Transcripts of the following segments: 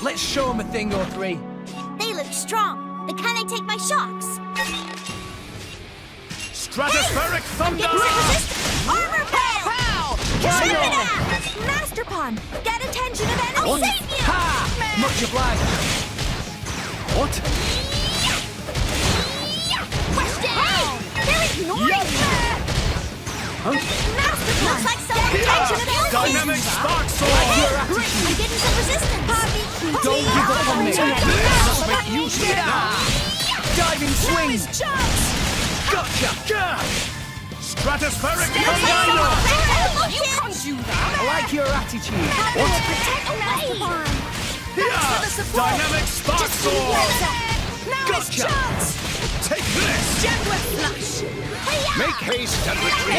Let's show them a thing or three. They look strong. But can I take my shocks? Stratospheric thunder! Armor pow! Master Pun! Get attention of enemies! I'll save you! Ha! Much obliged. What? Push down! They're ignoring me! Master Pun! Looks like someone attention of enemies! Dynamic spark Like sword! your attitude. I'm getting some resistance! Don't give up on me. This make you shit out! Diving swing. Gotcha! Stratospheric You thunder! can't do that! I like your attitude. What? Protect Master Pun! Yeah! Dynamic spark sword! Gotcha! Take this! Make haste and retreat!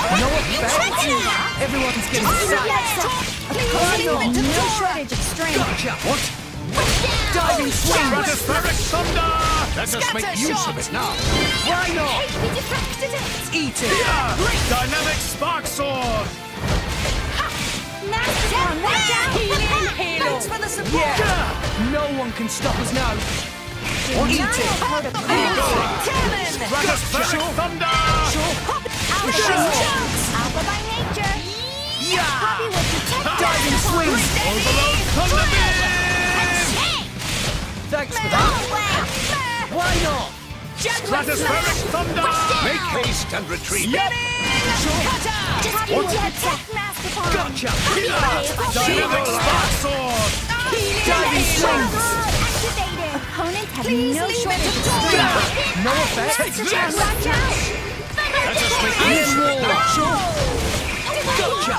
No offense. Everyone's getting sacked. No shortage of strength. Gotcha. What? Diving swing. Stratospheric thunder! Let us make use of it now! Why not? We deflected it! Eat it. Yeah! Dynamic spark sword! Master Pun, watch out! Thanks for the support! Yeah. No one can stop us now. Eat it. Stratospheric thunder! Alpha by nature! Yeah. Poppy will protect Diving swing. Overload thunder beam! Thanks for that. Why not? Stratospheric thunder! Make haste and retreat! Poppy will protect Master Pun! Gotcha. Dynamic spark sword! Diving swing. Activated! Opponents have no shortage of strength! Yeah. No effect. Take this! Watch out! Let us make Iron use of it wall. now! Gotcha.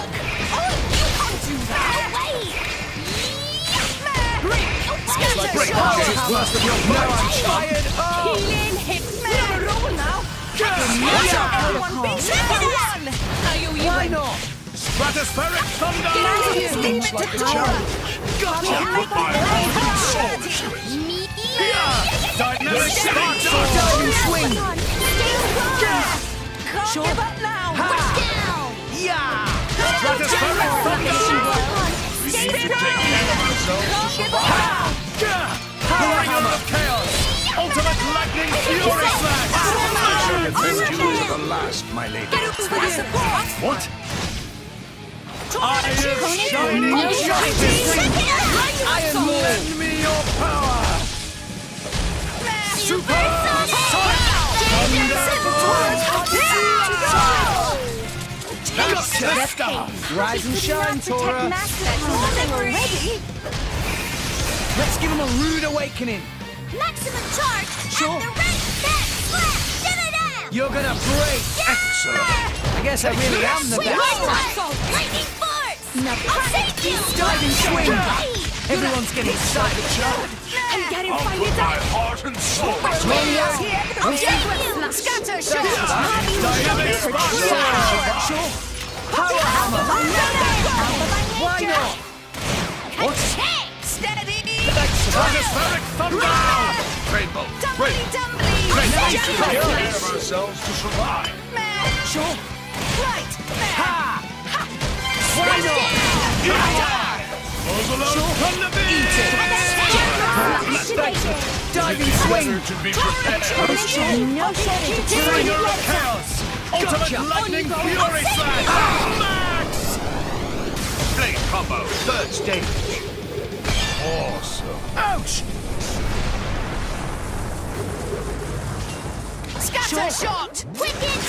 Break Oh, the gaze blast of your now might! I'm tired. Oh. Why not? Stratospheric thunder! Looks like a challenge. Gotcha. Dynamic spark sword! Diving swing. Sure. Ha. Yeah. Stratospheric thunder! We need to take care of ourselves to survive! Pouring out of chaos! Ultimate lightning fury slash! This you to the last, my lady. What? I am shining justice! Iron wall. Lend me your power! Super Gotcha! Rise and shine, Tora. Let's give him a rude awakening. Maximum charge! Sure. At the right back! Slap! Shimmy down! You're gonna break. Excellent! I guess I really am the best. Lightning force! I'll save you! Diving swing. Everyone's getting excited. I'm getting I'll put my heart and soul into it! I'll save you! Scatter Dynamic spark sword! Sure. Power hammer. Why not? What? Steady! Stratospheric thunder! Rainbow! Let's take care of ourselves to survive! Sure. Right! Ha. Why not? Overload thunder beam! Diving swing. Should be prepared! No shortage of Bringer of chaos! Ultimate Gotcha. lightning fury slash! Max! Blade combo, third stage. Awesome. Ouch! Scatter shot! Wicked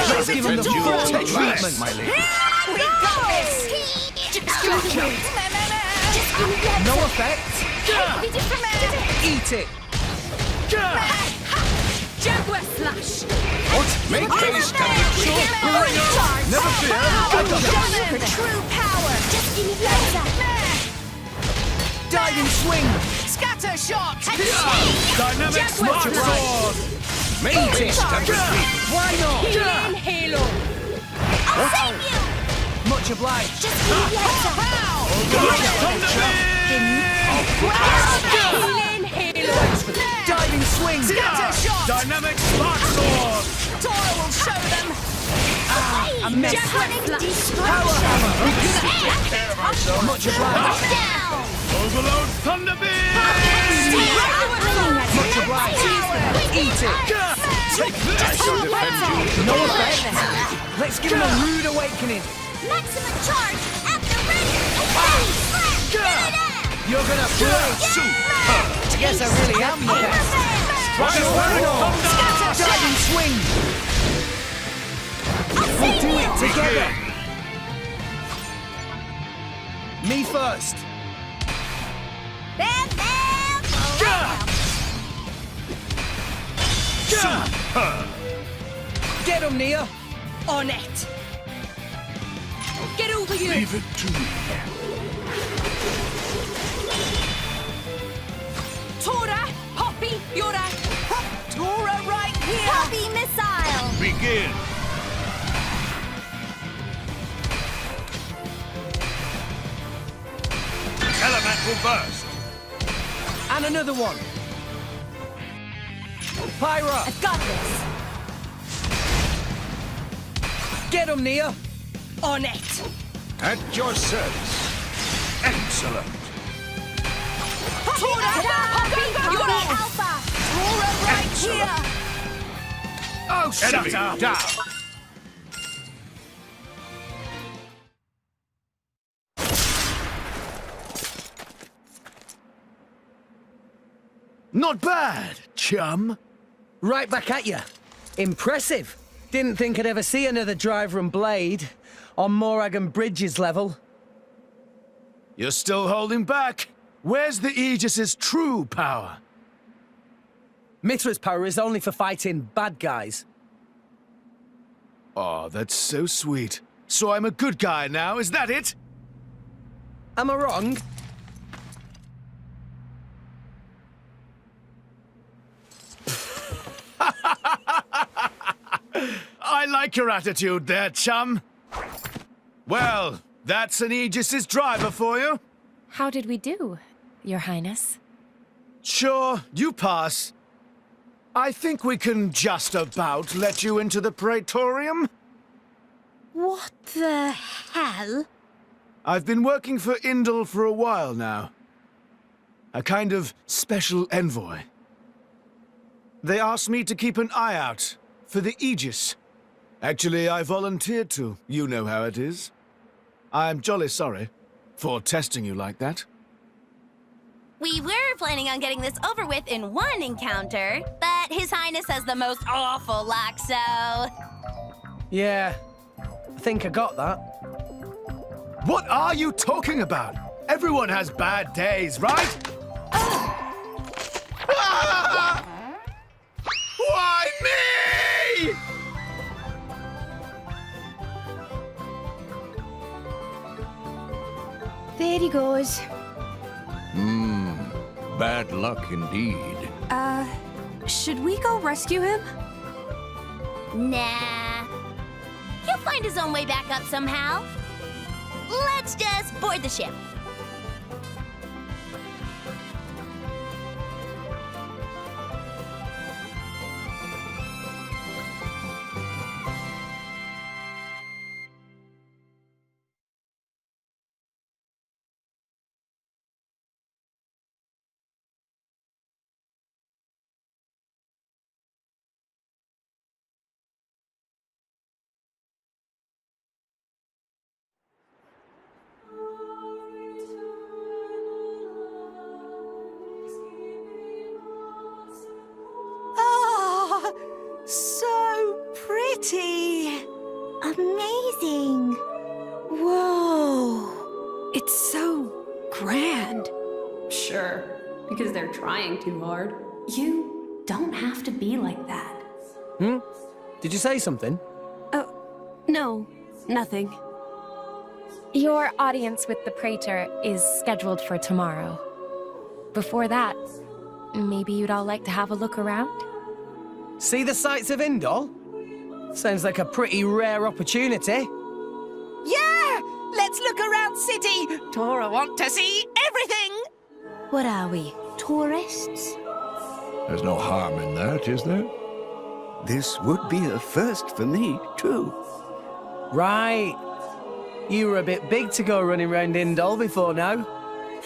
Let's give him the You full take treatment. this, my lady. We got this! No effect. Eat it. Jaguar slash! What? Make haste and retreat. Never fear. For true power! Just give me that! Diving swing. Scatter shot! Dynamic spark sword. Make haste and retreat. Why not? Halo! I'll save you! Much obliged. Just give me that! Overload thunder beam! Thanks for the diving swing. Dynamic spark sword. Tora will show them! I'm miss. Sonic Power destruction. hammer. Take care of myself. Much obliged. Down. Overload Thunderbeam! Much obliged. Eat it. Take this! I shall defend you. No effect. Let's give him a rude awakening. Maximum charge at the ready. Slap. Get it out. You're gonna play. Yes, I really am the best. Diving swing. We'll do it together. Me first. Bam, bam, bam. Get him, Nia. On it! Get over here! Leave it to me. Tora! Poppy! Yura! Tora right here! Poppy missile. Begin. Elemental burst. And another one. Pyra. I've got this! Get him, Nia. On it! At your service. Excellent. Tora! Poppy! Yura! Alpha. Tora right Excellent. here! Oh, shut up. Down. Not bad, chum. Right back at you. Impressive. Didn't think I'd ever see another driver and blade on Morag and Bridges level. You're still holding back. Where's the Aegis's true power? Mithra's power is only for fighting bad guys. Oh, that's so sweet. So I'm a good guy now, is that it? Am I wrong? I like your attitude there, chum. Well, that's an Aegis's driver for you. How did we do, Your Highness? Sure, you pass. I think we can just about let you into the Praetorium. What the hell? I've been working for Indal for a while now. A kind of special envoy. They asked me to keep an eye out for the Aegis. Actually, I volunteered to. You know how it is. I'm jolly sorry for testing you like that. We were planning on getting this over with in one encounter, but His Highness has the most awful luck, so... Yeah, I think I got that. What are you talking about? Everyone has bad days, right? Ah! Why me? There he goes. Bad luck indeed. Should we go rescue him? Nah. He'll find his own way back up somehow. Let's just board the ship. Ah, so pretty! Amazing. Whoa! It's so grand. Sure, because they're trying too hard. You don't have to be like that. Did you say something? Oh, no, nothing. Your audience with the Praetor is scheduled for tomorrow. Before that, maybe you'd all like to have a look around? See the sights of Indal? Sounds like a pretty rare opportunity. Yeah! Let's look around city! Tora want to see everything! What are we, tourists? There's no harm in that, is there? This would be a first for me, too. Right. You were a bit big to go running around Indol before now.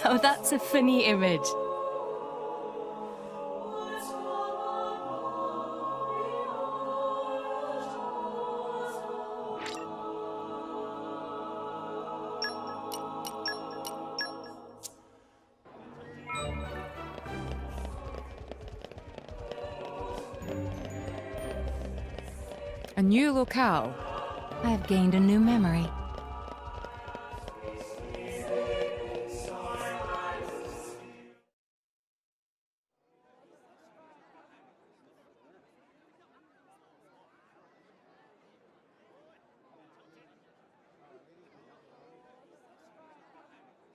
Oh, that's a funny image. A new locale. I've gained a new memory.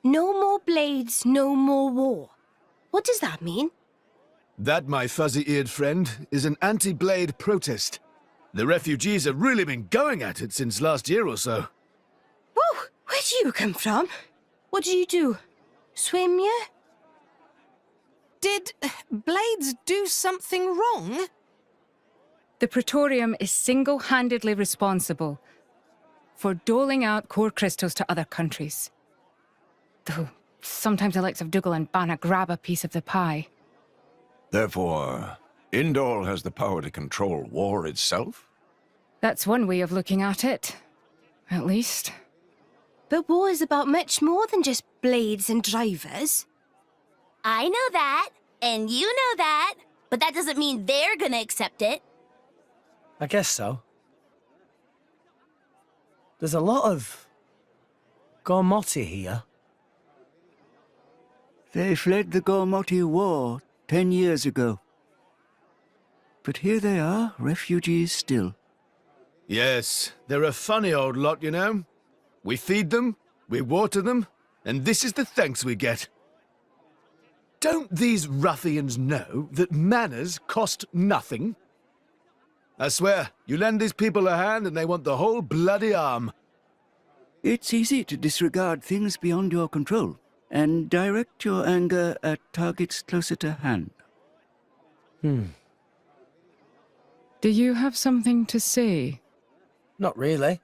No more blades, no more war. What does that mean? That, my fuzzy-eared friend, is an anti-blade protest. The refugees have really been going at it since last year or so. Whoa! Where do you come from? What did you do? Swim, yeah? Did Blades do something wrong? The Praetorium is single-handedly responsible for doling out core crystals to other countries. Though sometimes the likes of Dougal and Banna grab a piece of the pie. Therefore, Indol has the power to control war itself? That's one way of looking at it, at least. But war is about much more than just blades and drivers. I know that, and you know that, but that doesn't mean they're gonna accept it. I guess so. There's a lot of Gormoti here. They fled the Gormoti War 10 years ago. But here they are, refugees still. Yes, they're a funny old lot, you know. We feed them, we water them, and this is the thanks we get. Don't these ruffians know that manners cost nothing? I swear, you lend these people a hand and they want the whole bloody arm. It's easy to disregard things beyond your control and direct your anger at targets closer to hand. Do you have something to say? Not really.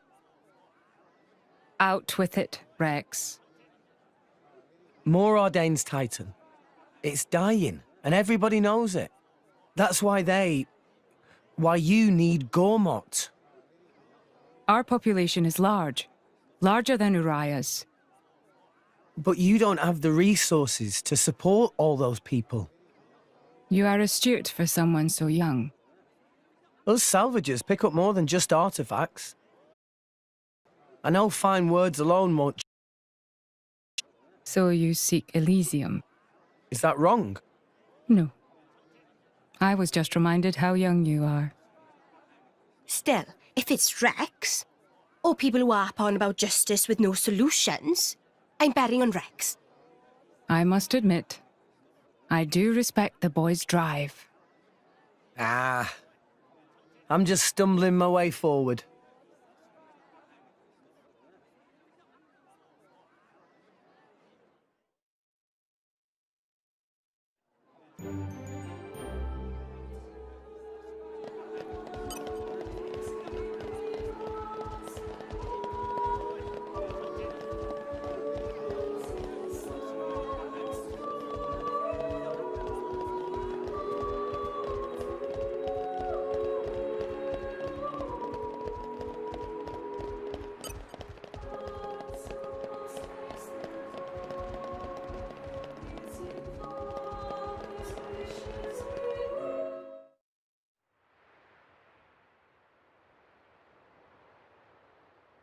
Out with it, Rex. Morordain's Titan. It's dying, and everybody knows it. That's why why you need Gormot. Our population is large. Larger than Uriah's. But you don't have the resources to support all those people. You are astute for someone so young. Us salvagers pick up more than just artifacts. I know fine words alone won't... So you seek Elysium? Is that wrong? No. I was just reminded how young you are. Still, if it's Rex, or people who harp on about justice with no solutions, I'm betting on Rex. I must admit, I do respect the boy's drive. I'm just stumbling my way forward.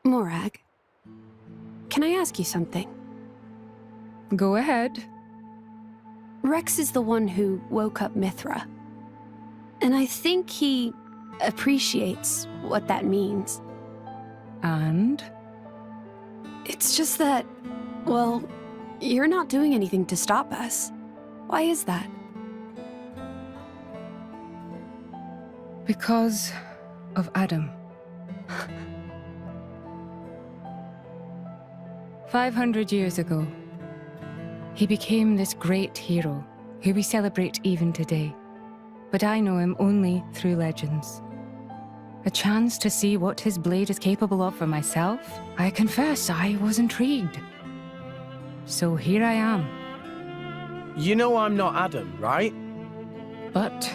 Morag, can I ask you something? Go ahead. Rex is the one who woke up Mithra. And I think he appreciates what that means. And? It's just that, well, you're not doing anything to stop us. Why is that? Because of Adam. 500 years ago, he became this great hero who we celebrate even today. But I know him only through legends. A chance to see what his blade is capable of for myself? I confess I was intrigued. So here I am. You know I'm not Adam, right? But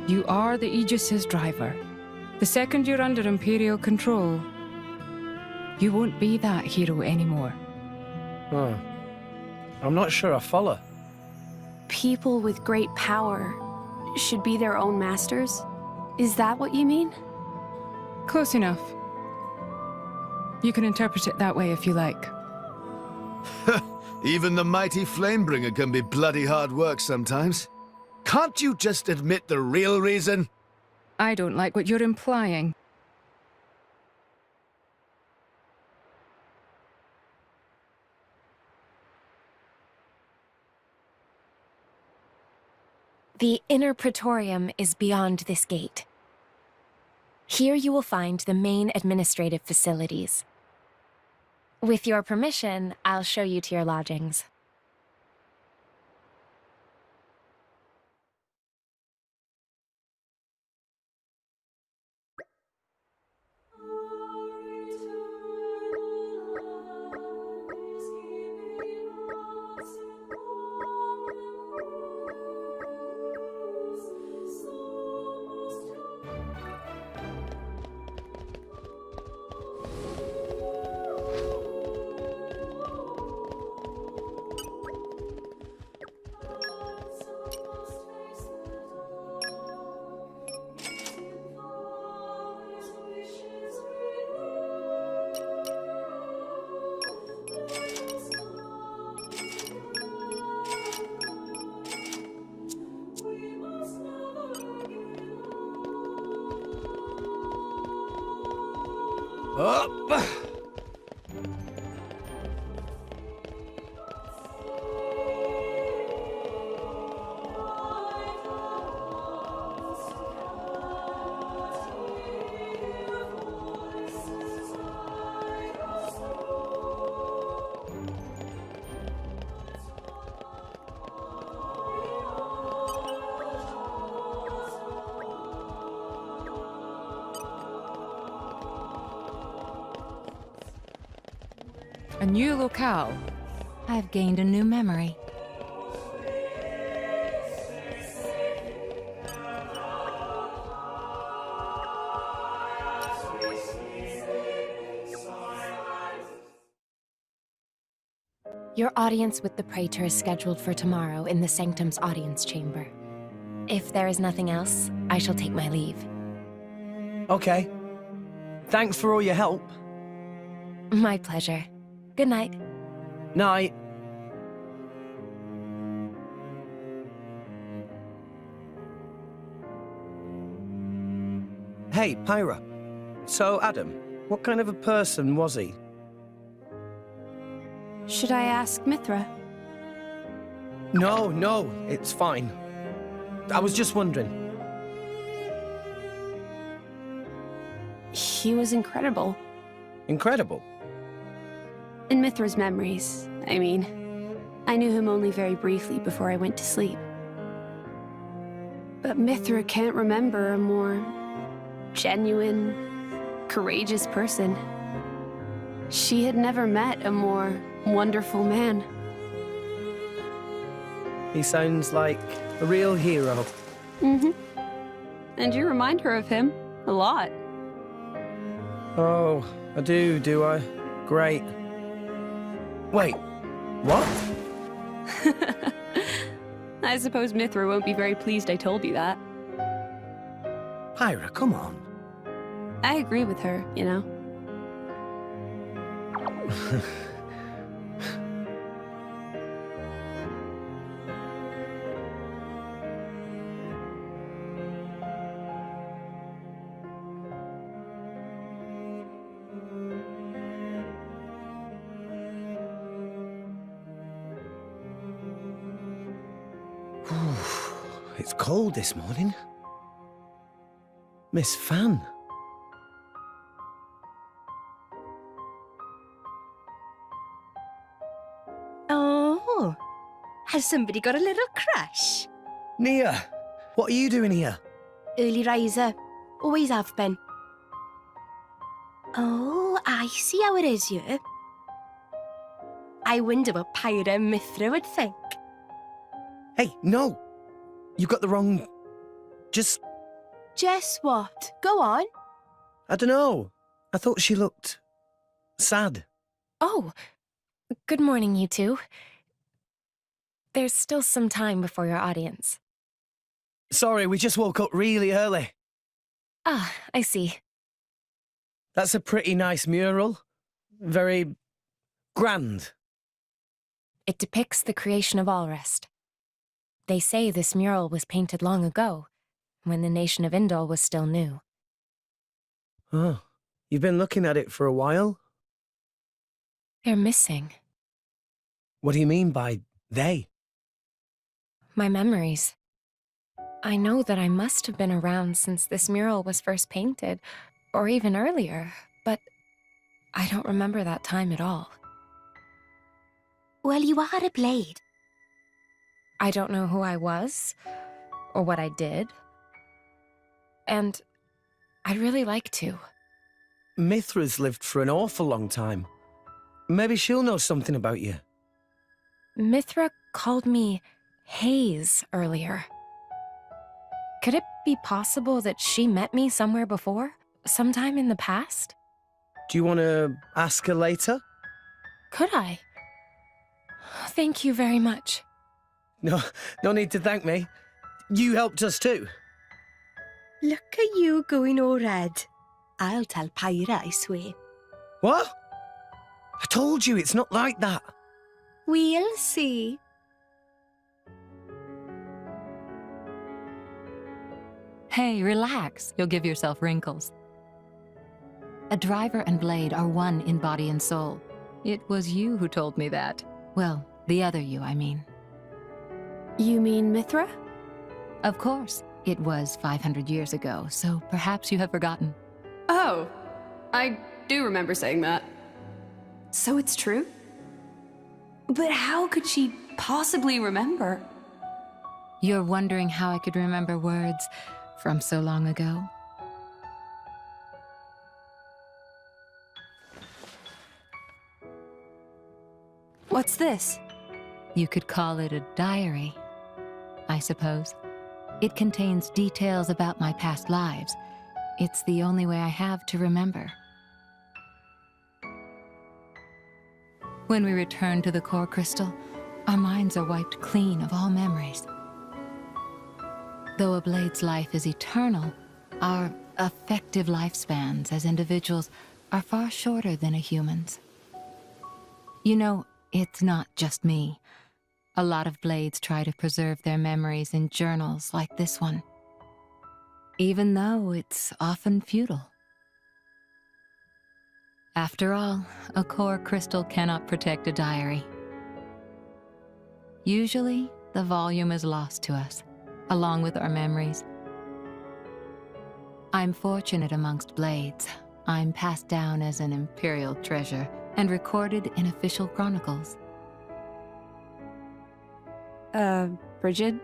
you are the Aegis's driver. The second you're under Imperial control, you won't be that hero anymore. Oh. I'm not sure I follow. People with great power should be their own masters? Is that what you mean? Close enough. You can interpret it that way if you like. Even the mighty Flamebringer can be bloody hard work sometimes. Can't you just admit the real reason? I don't like what you're implying. The inner Praetorium is beyond this gate. Here you will find the main administrative facilities. With your permission, I'll show you to your lodgings. Up! A new locale. I've gained a new memory. Your audience with the Praetor is scheduled for tomorrow in the Sanctum's audience chamber. If there is nothing else, I shall take my leave. Okay. Thanks for all your help. My pleasure. Good night. Night. Hey, Pyra. So, Adam, what kind of a person was he? Should I ask Mithra? No, it's fine. I was just wondering. He was incredible. Incredible. In Mithra's memories, I mean. I knew him only very briefly before I went to sleep. But Mithra can't remember a more genuine, courageous person. She had never met a more wonderful man. He sounds like a real hero. Mm-hmm. And you remind her of him a lot. Oh, I do I? Great. Wait, what? I suppose Mithra won't be very pleased I told you that. Pyra, come on. I agree with her, you know. It's cold this morning. Miss Fan. Oh, has somebody got a little crush? Nia, what are you doing here? Early riser. Always have been. Oh, I see how it is, yeah. I wonder what Pyra and Mithra would think. Hey, no! You got the wrong... Just... Just what? Go on. I don't know. I thought she looked... sad. Oh, good morning, you two. There's still some time before your audience. Sorry, we just woke up really early. Ah, I see. That's a pretty nice mural. Very... grand. It depicts the creation of Alrest. They say this mural was painted long ago, when the nation of Indol was still new. Oh, you've been looking at it for a while? They're missing. What do you mean by they? My memories. I know that I must have been around since this mural was first painted, or even earlier, but I don't remember that time at all. Well, you are a blade. I don't know who I was, or what I did. And I'd really like to. Mithra's lived for an awful long time. Maybe she'll know something about you. Mithra called me Hayes earlier. Could it be possible that she met me somewhere before? Sometime in the past? Do you want to ask her later? Could I? Thank you very much. No need to thank me. You helped us too. Look at you going all red. I'll tell Pyra, I swear. What? I told you, it's not like that. We'll see. Hey, relax. You'll give yourself wrinkles. A driver and blade are one in body and soul. It was you who told me that. Well, the other you, I mean. You mean Mithra? Of course. It was 500 years ago, so perhaps you have forgotten. Oh, I do remember saying that. So it's true? But how could she possibly remember? You're wondering how I could remember words from so long ago? What's this? You could call it a diary, I suppose. It contains details about my past lives. It's the only way I have to remember. When we return to the core crystal, our minds are wiped clean of all memories. Though a blade's life is eternal, our effective lifespans as individuals are far shorter than a human's. You know, it's not just me. A lot of blades try to preserve their memories in journals like this one, even though it's often futile. After all, a core crystal cannot protect a diary. Usually, the volume is lost to us, along with our memories. I'm fortunate amongst blades. I'm passed down as an imperial treasure and recorded in official chronicles. Bridget?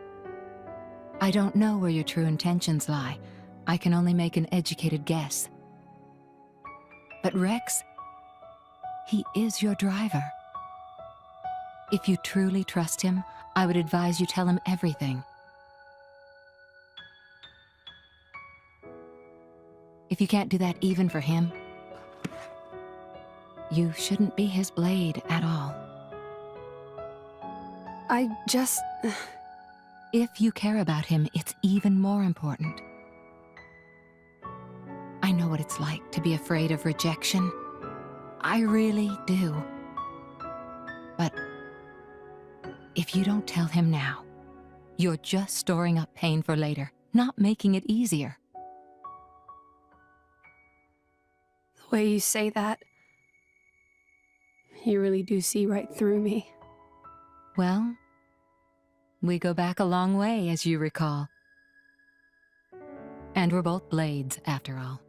I don't know where your true intentions lie. I can only make an educated guess. But Rex, he is your driver. If you truly trust him, I would advise you tell him everything. If you can't do that even for him, you shouldn't be his blade at all. I just... If you care about him, it's even more important. I know what it's like to be afraid of rejection. I really do. But if you don't tell him now, you're just storing up pain for later, not making it easier. The way you say that, you really do see right through me. Well, we go back a long way, as you recall. And we're both blades, after all.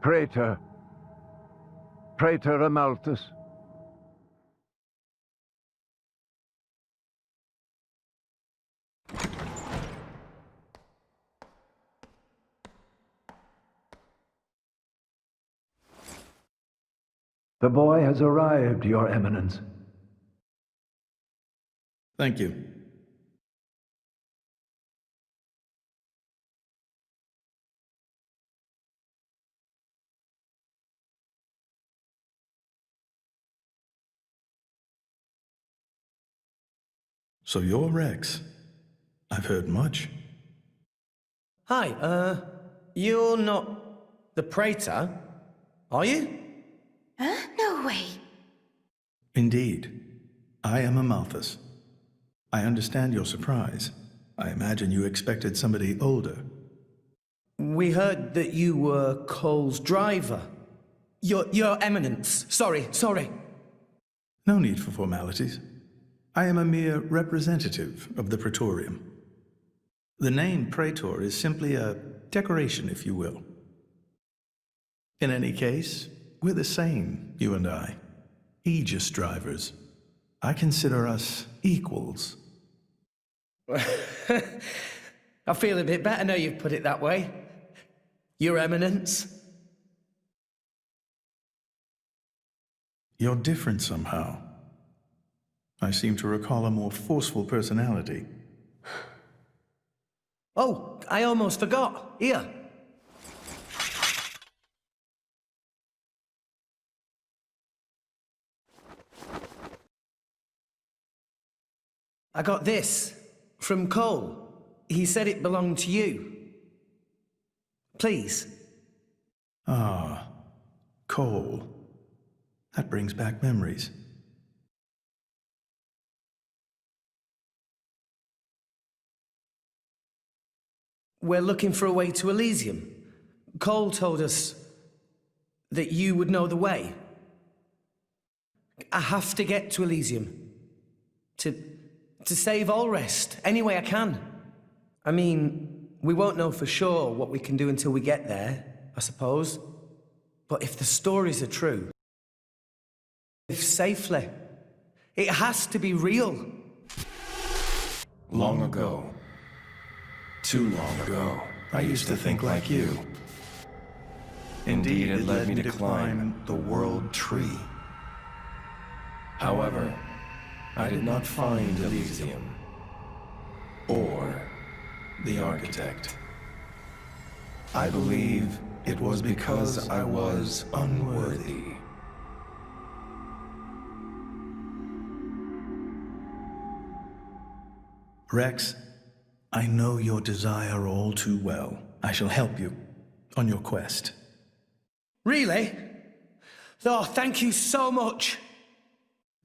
Praetor. Praetor Amalthus. The boy has arrived, Your Eminence. Thank you. So you're Rex. I've heard much. Hi, you're not the Praetor, are you? Huh? No way. Indeed. I am Amalthus. I understand your surprise. I imagine you expected somebody older. We heard that you were Cole's driver. Your Eminence. Sorry. No need for formalities. I am a mere representative of the Praetorium. The name Praetor is simply a decoration, if you will. In any case, we're the same, you and I. Aegis drivers. I consider us equals. I feel a bit better now you've put it that way. Your Eminence. You're different somehow. I seem to recall a more forceful personality. Oh, I almost forgot. Here. I got this from Cole. He said it belonged to you. Please. Ah, Cole. That brings back memories. We're looking for a way to Elysium. Cole told us that you would know the way. I have to get to Elysium. To save Allrest, any way I can. I mean, we won't know for sure what we can do until we get there, I suppose. But if the stories are true, if safely, it has to be real. Long ago. Too long ago. I used to think like you. Indeed, it led me to climb the World Tree. However, I did not find Elysium. Or the Architect. I believe it was because I was unworthy. Rex, I know your desire all too well. I shall help you on your quest. Really? Oh, thank you so much.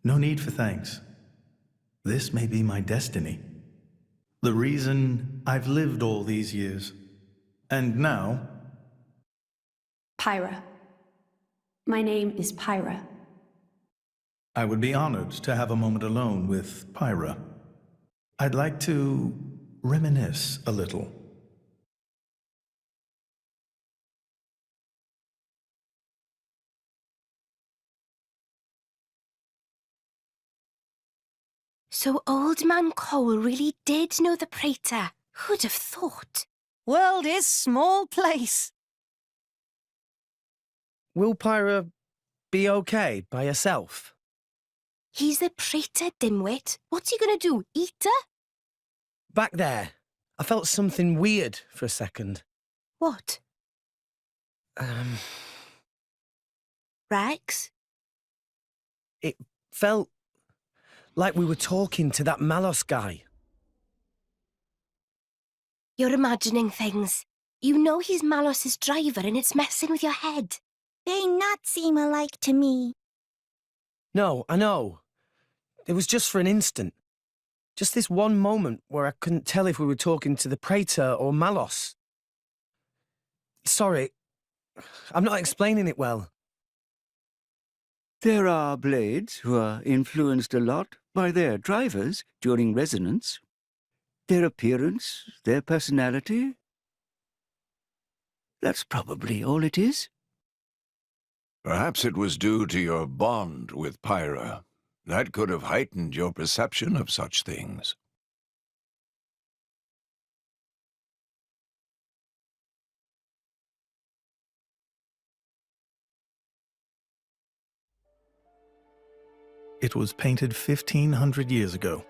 No need for thanks. This may be my destiny. The reason I've lived all these years. And now... Pyra. My name is Pyra. I would be honored to have a moment alone with Pyra. I'd like to reminisce a little. So Old Man Cole really did know the Praetor. Who'd have thought? World is small place. Will Pyra be okay by herself? He's the Praetor, dimwit. What's he gonna do, eat her? Back there, I felt something weird for a second. What? Rex? It felt like we were talking to that Malos guy. You're imagining things. You know he's Malos's driver and it's messing with your head. They not seem alike to me. No, I know. It was just for an instant. Just this one moment where I couldn't tell if we were talking to the Praetor or Malos. Sorry, I'm not explaining it well. There are blades who are influenced a lot by their drivers during resonance. Their appearance, their personality. That's probably all it is. Perhaps it was due to your bond with Pyra. That could have heightened your perception of such things. It was painted 1,500 years ago.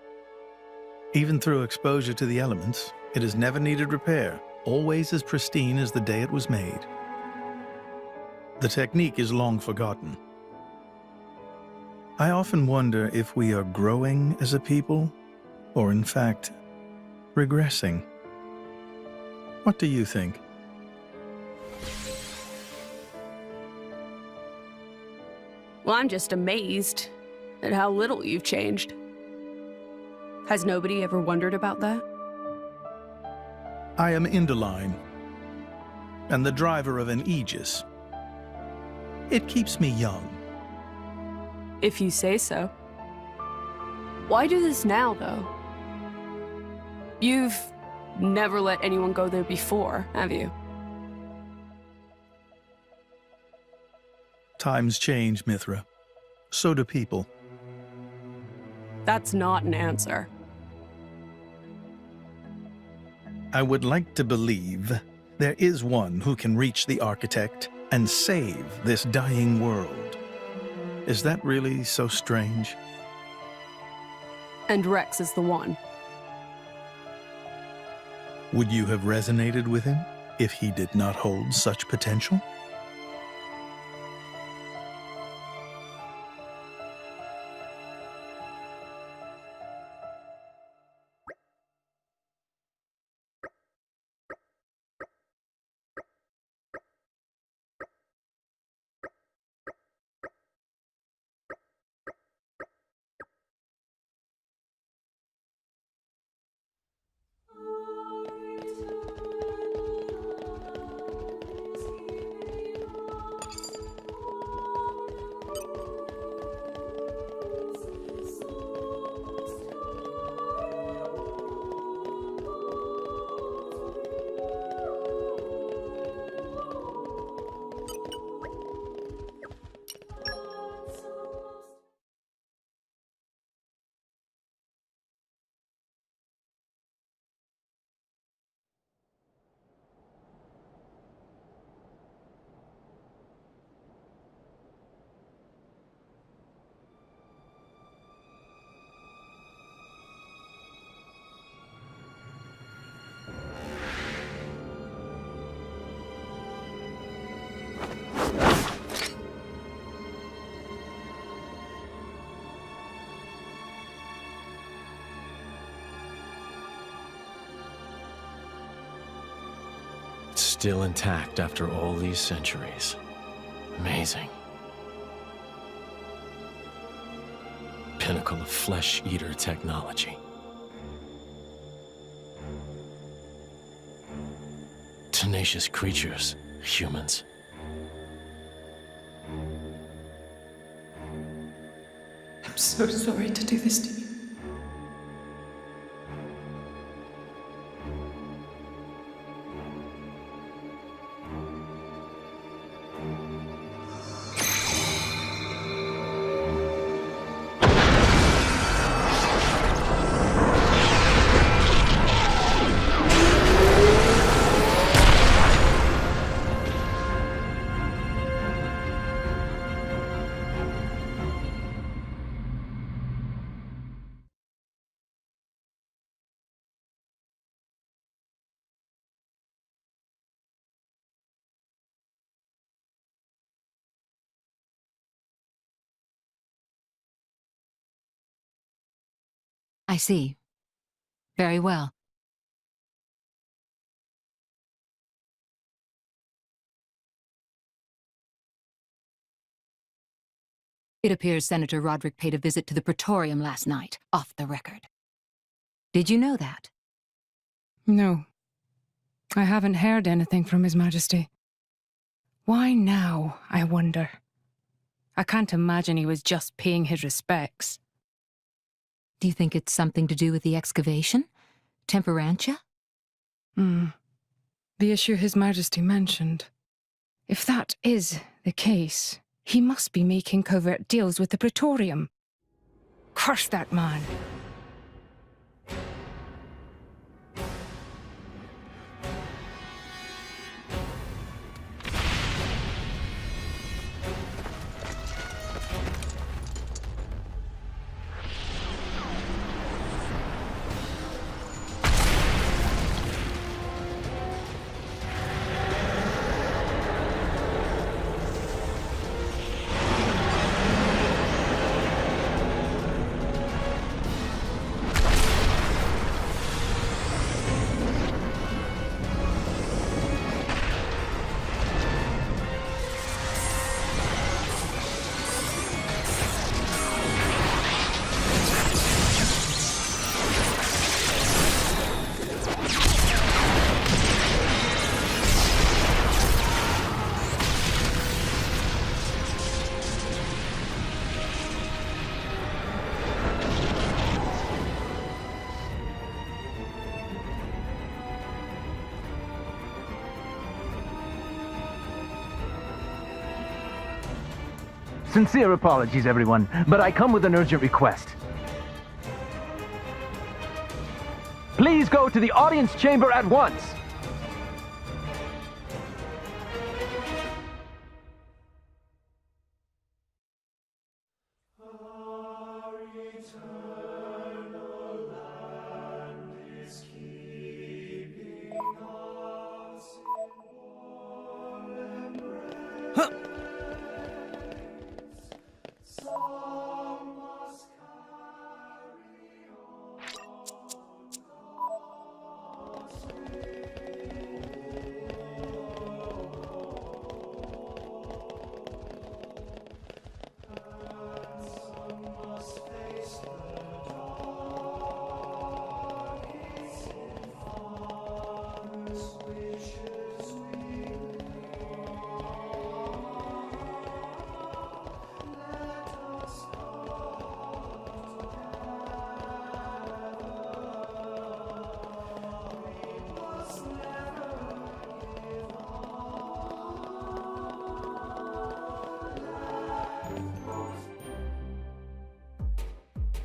Even through exposure to the elements, it has never needed repair, always as pristine as the day it was made. The technique is long forgotten. I often wonder if we are growing as a people, or in fact, regressing. What do you think? Well, I'm just amazed at how little you've changed. Has nobody ever wondered about that? I am Indoline, and the driver of an Aegis. It keeps me young. If you say so. Why do this now, though? You've never let anyone go there before, have you? Times change, Mithra. So do people. That's not an answer. I would like to believe there is one who can reach the Architect and save this dying world. Is that really so strange? And Rex is the one. Would you have resonated with him if he did not hold such potential? Still intact after all these centuries. Amazing. Pinnacle of flesh-eater technology. Tenacious creatures, humans. I'm so sorry to do this to you. I see. Very well. It appears Senator Roderick paid a visit to the Praetorium last night, off the record. Did you know that? No. I haven't heard anything from His Majesty. Why now, I wonder? I can't imagine he was just paying his respects. Do you think it's something to do with the excavation? Temperantia? The issue His Majesty mentioned. If that is the case, he must be making covert deals with the Praetorium. Curse that man! Sincere apologies, everyone, but I come with an urgent request. Please go to the audience chamber at once!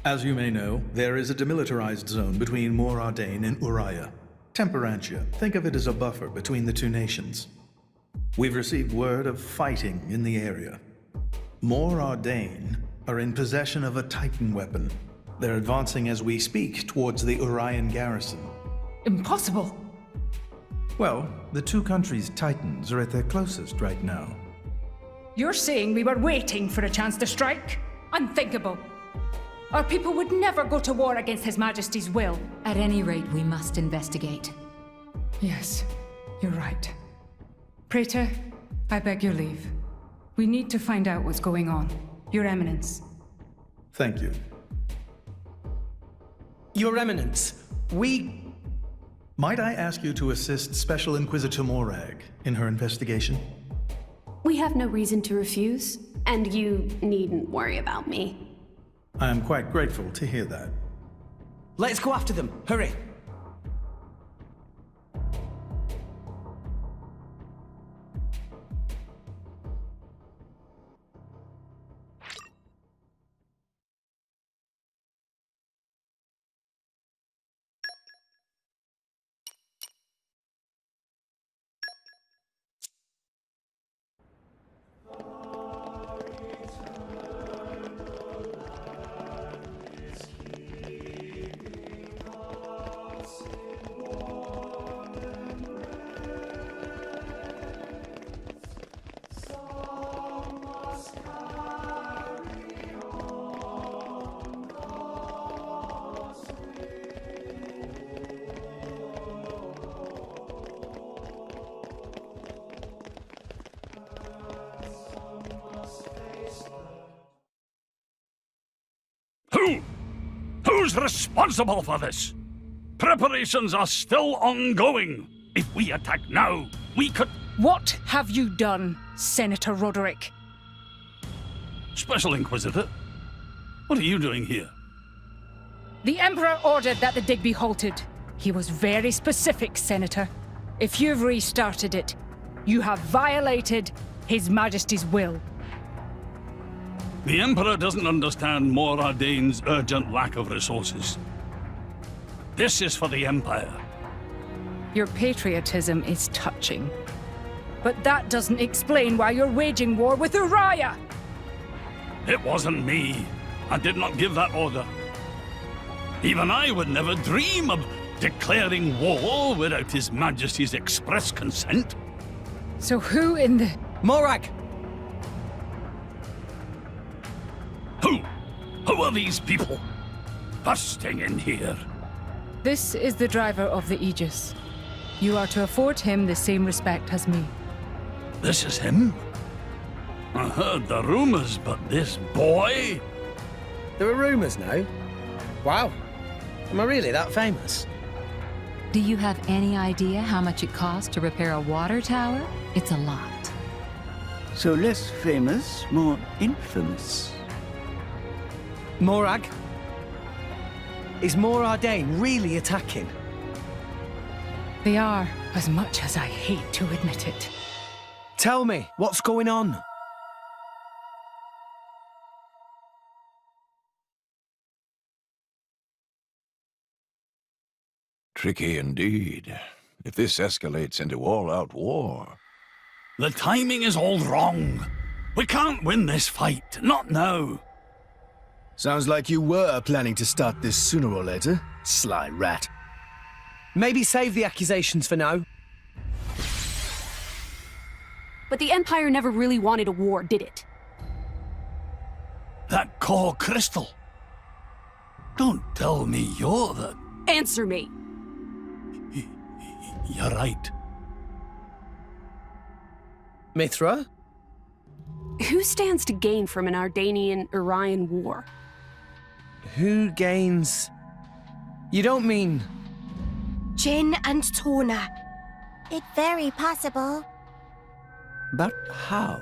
As you may know, there is a demilitarized zone between Mor Ardain and Uriah. Temperantia. Think of it as a buffer between the two nations. We've received word of fighting in the area. Mor Ardain are in possession of a Titan weapon. They're advancing as we speak towards the Urian garrison. Impossible! Well, the two countries' Titans are at their closest right now. You're saying we were waiting for a chance to strike? Unthinkable! Our people would never go to war against His Majesty's will. At any rate, we must investigate. Yes, you're right. Praetor, I beg your leave. We need to find out what's going on. Your Eminence. Thank you. Your Eminence, Might I ask you to assist Special Inquisitor Morag in her investigation? We have no reason to refuse, and you needn't worry about me. I am quite grateful to hear that. Let's go after them. Hurry. Who's responsible for this? Preparations are still ongoing. If we attack now, we could... What have you done, Senator Roderick? Special Inquisitor? What are you doing here? The Emperor ordered that the dig be halted. He was very specific, Senator. If you've restarted it, you have violated His Majesty's will. The Emperor doesn't understand Mor Ardain's urgent lack of resources. This is for the Empire. Your patriotism is touching. But that doesn't explain why you're waging war with Uriah! It wasn't me. I did not give that order. Even I would never dream of declaring war without His Majesty's express consent. So who in the... Morag! Who are these people? Bursting in here. This is the driver of the Aegis. You are to afford him the same respect as me. This is him? I heard the rumors, but this boy? There are rumors now? Wow. Am I really that famous? Do you have any idea how much it costs to repair a water tower? It's a lot. So less famous, more infamous. Morag? Is Mor Ardain really attacking? They are, as much as I hate to admit it. Tell me, what's going on? Tricky indeed. If this escalates into all-out war... The timing is all wrong. We can't win this fight, not now. Sounds like you were planning to start this sooner or later, sly rat. Maybe save the accusations for now. But the Empire never really wanted a war, did it? That core crystal. Don't tell me you're the... Answer me! You're right. Mithra? Who stands to gain from an Ardanian-Urian war? Who gains... You don't mean... Jin and Torna. It's very possible. But how?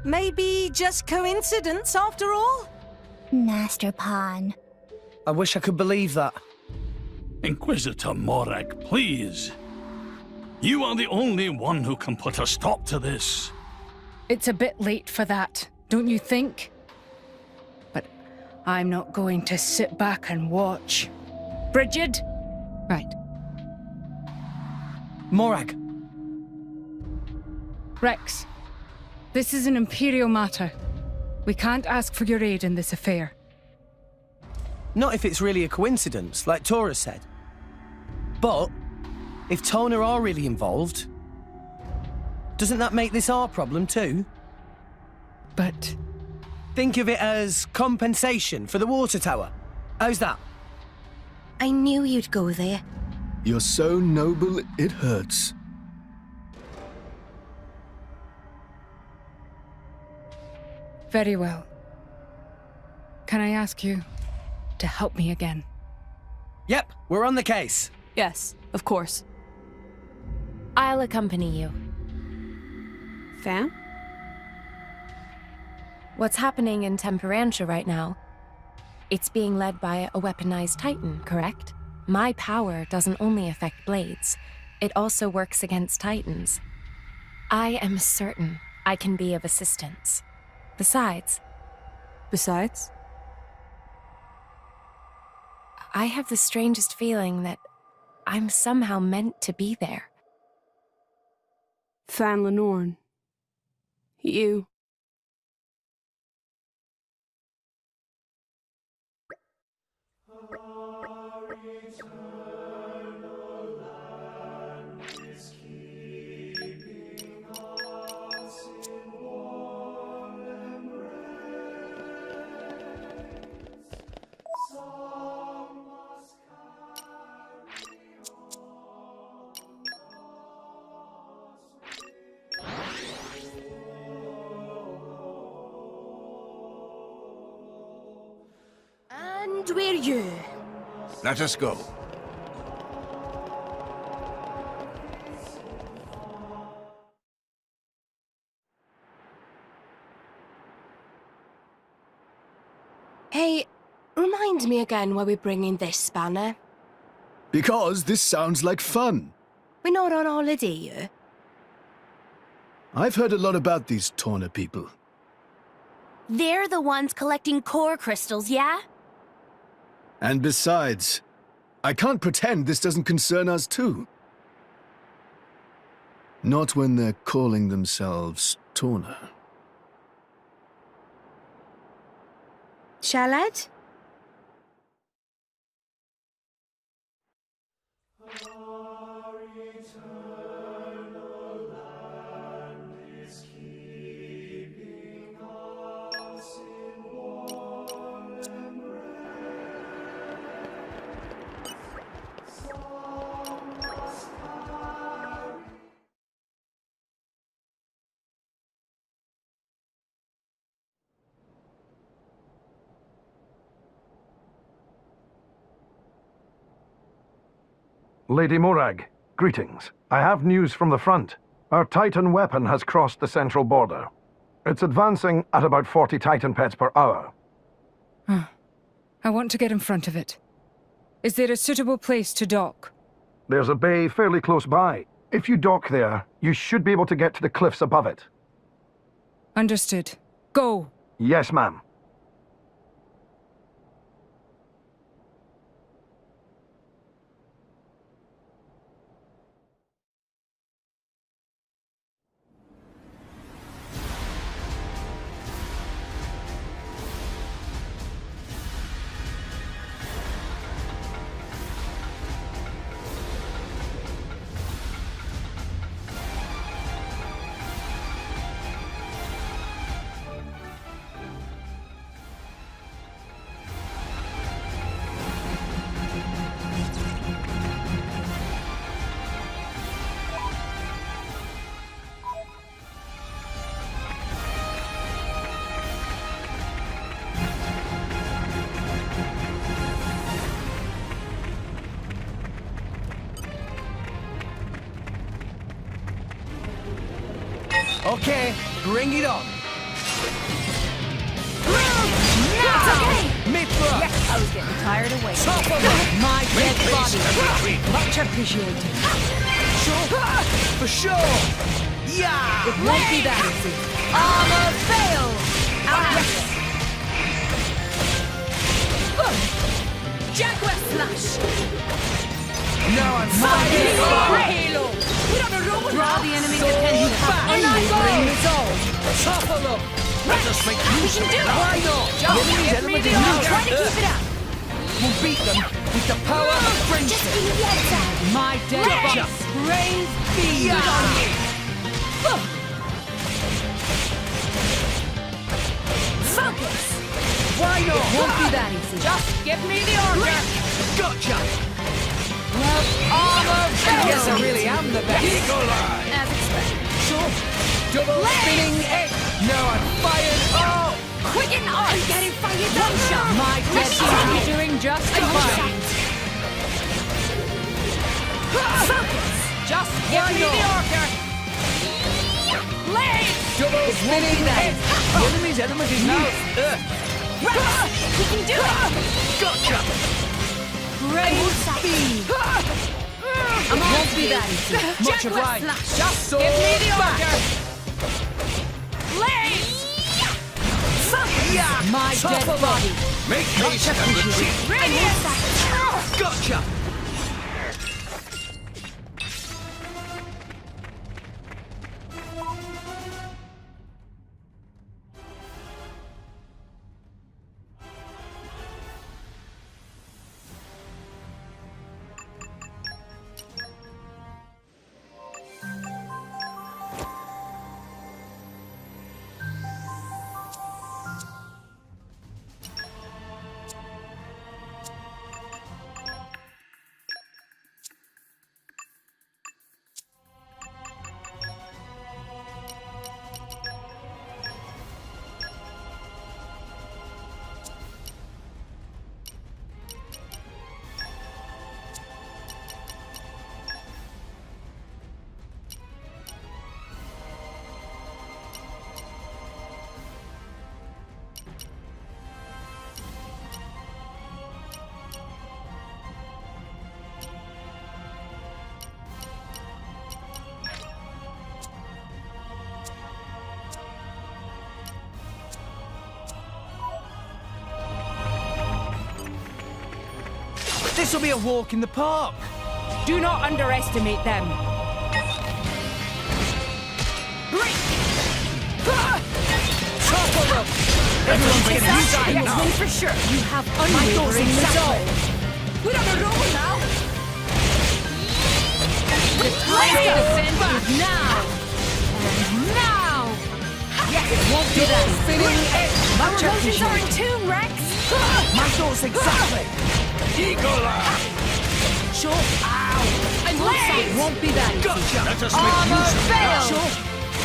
Maybe just coincidence after all? Master Pawn. I wish I could believe that. Inquisitor Morag, please. You are the only one who can put a stop to this. It's a bit late for that, don't you think? But I'm not going to sit back and watch. Bridget? Right. Morag. Rex, this is an Imperial matter. We can't ask for your aid in this affair. Not if it's really a coincidence, like Tora said. But if Tona are really involved, doesn't that make this our problem too? But... Think of it as compensation for the water tower. How's that? I knew you'd go there. You're so noble, it hurts. Very well. Can I ask you to help me again? Yep, we're on the case. Yes, of course. I'll accompany you. Fam? What's happening in Temperantia right now? It's being led by a weaponized Titan, correct? My power doesn't only affect blades, it also works against Titans. I am certain I can be of assistance. Besides, I have the strangest feeling that I'm somehow meant to be there. Fan Lenorn. You. And we're you. Let us go. Hey, remind me again why we're bringing this spanner. Because this sounds like fun. We're not on holiday here. I've heard a lot about these Torna people. They're the ones collecting core crystals, yeah? And besides, I can't pretend this doesn't concern us too. Not when they're calling themselves Torna. Shalad? Lady Morag, greetings. I have news from the front. Our Titan weapon has crossed the central border. It's advancing at about 40 Titan pets per hour. I want to get in front of it. Is there a suitable place to dock? There's a bay fairly close by. If you dock there, you should be able to get to the cliffs above it. Understood. Go! Yes, ma'am. Okay, bring it on. It's okay! Mithra! Yes, I was getting tired of waiting. Top of it! My dead body. Much appreciated. Sure! For sure! Yeah! It won't be that easy. Armor fail! I'll have Jaguar Slash! Now I'm Fighting fighting! Halo! We're on a roll Draw now! the enemy's So attention. fast! Unwavering resolve! Topple them! Let us make use of it! Why not? Just give me the order! Try to keep it up! We'll beat them with the power of friendship! Just give me the answer. My dead Gotcha. body sprays beams Yeah. on you. Focus! Why not? Won't be that easy. Just give me the order! Gotcha! Armor Yes, I really am the best! Eagle Eye! As expected. Sure! Double spinning egg! Now I'm fired! Oh! Quicken arms! I'm getting fired up! My dead body doing just fine. Focus! Just give me the order! Blade! Double spinning egg! The enemy's element is now... Rex! We can do it! Gotcha! Great speed. It won't be that easy. Much obliged. Just So give me the back. order! Blade! Focus! Yeah! My dead Topple them. body. Make haste and retreat! Radiant! Gotcha! This will be a walk in the park. Do not underestimate them. Topple them! Everyone's getting inside Yes, now. win for sure. You have My thoughts unwavering exactly. resolve. We're on a roll now. The time to defend is now. And now. Yes, It won't be that easy. Spinning egg! our Much emotions are in appreciated. tune, Rex. My thoughts exactly. Eagle Eye! Sure. Ow. I'm It won't be that easy. Gotcha! Let us make Armor use of it now. failed. Sure.